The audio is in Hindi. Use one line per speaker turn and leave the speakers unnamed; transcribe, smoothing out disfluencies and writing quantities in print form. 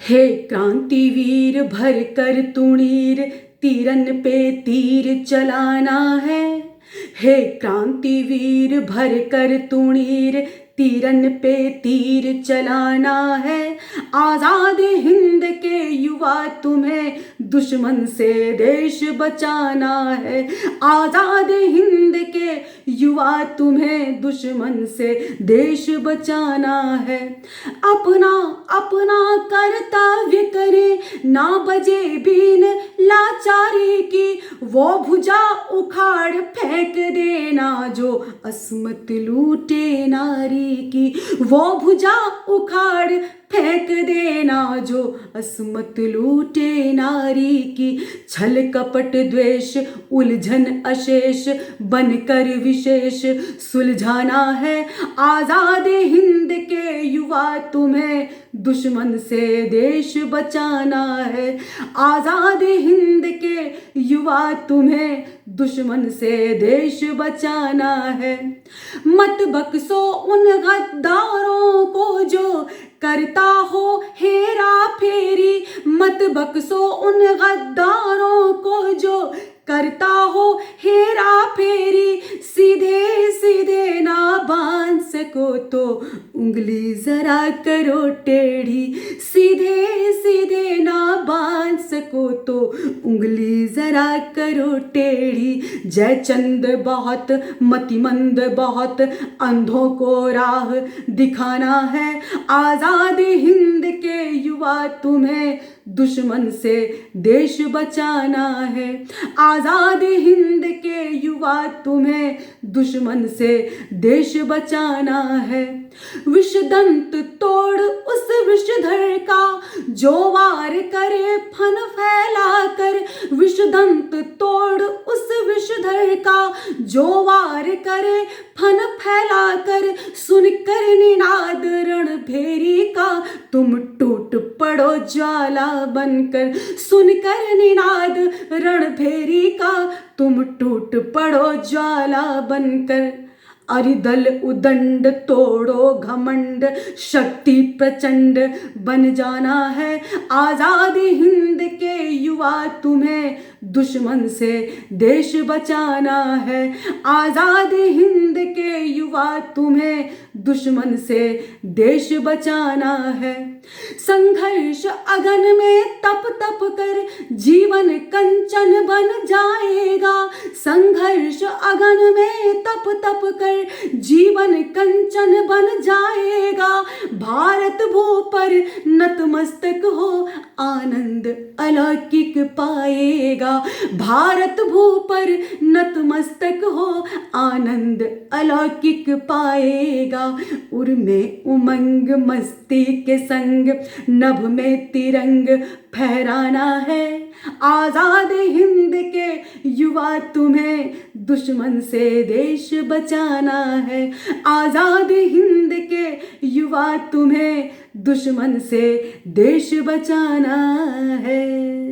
हे क्रांतिवीर भर कर तुणीर, तीरन पे तीर चलाना है। हे क्रांतिवीर भर कर तुणीर, तीरन पे तीर चलाना है। आजाद हिंद के युवा तुम्हें दुश्मन से देश बचाना है। आजाद हिंद के युवा तुम्हें दुश्मन से देश बचाना है। अपना अपना कर्तव्य करे, ना बजे बीन लाचारी की। वो भुजा उखाड़ फेंक देना जो अस्मत लूटे नारी की। वो भुजा उखाड़ फेंक देना जो अस्मत लूटे नारी की। छल कपट द्वेष उलझन अशेष बनकर विशेष सुलझाना है। आजाद हिंद के युवा तुम्हें दुश्मन से देश बचाना है। आजाद हिंद के युवा तुम्हें दुश्मन से देश बचाना है। मत बख्शो उन गद्दारों को जो करता हो हेरा फेरी। मत बख्शो उन गद्दारों को जो करता हो हेरा फेरी। सीधे सीधे ना बांध सको तो उंगली जरा करो टेढ़ी। सीधे सीधे ना बांध सको तो उंगली जरा करो टेढ़ी। जयचंद बहुत मतिमंद बहुत, अंधों को राह दिखाना है। आजाद हिंद के युवा तुम्हें दुश्मन से देश बचाना है। आजाद हिंद के युवा तुम्हें दुश्मन से देश बचाना है। विषदंत तोड़ उस विषधर का जो वार करे फन फैला कर। विषदंत तोड़ उस विषधर का जो वार करे फन फैला कर। सुनकर निनाद रणभेरी का तुम टूट पड़ो ज्वाला बनकर। सुनकर निनाद रणभेरी का तुम टूट पड़ो ज्वाला बनकर। अरिदल उदंड तोड़ो घमंड, शक्ति प्रचंड बन जाना है। आजाद हिंद के युवा तुम्हें दुश्मन से देश बचाना है। आजाद हिंद के युवा तुम्हें दुश्मन से देश बचाना है। संघर्ष अगन में तप तप कर जीवन कंचन बन जाएगा। संघर्ष अगन में तप तप कर जीवन कंचन बन जाएगा। भारत भू पर नतमस्तक हो आनंद अलौकिक पाएगा। भारत भू पर नतमस्तक हो आनंद अलौकिक पाएगा। उर्मे उमंग मस्ती के संग नभ में तिरंग फहराना है। आजाद हिंद के युवा तुम्हें दुश्मन से देश बचाना है। आजाद हिंद के युवा तुम्हें दुश्मन से देश बचाना है।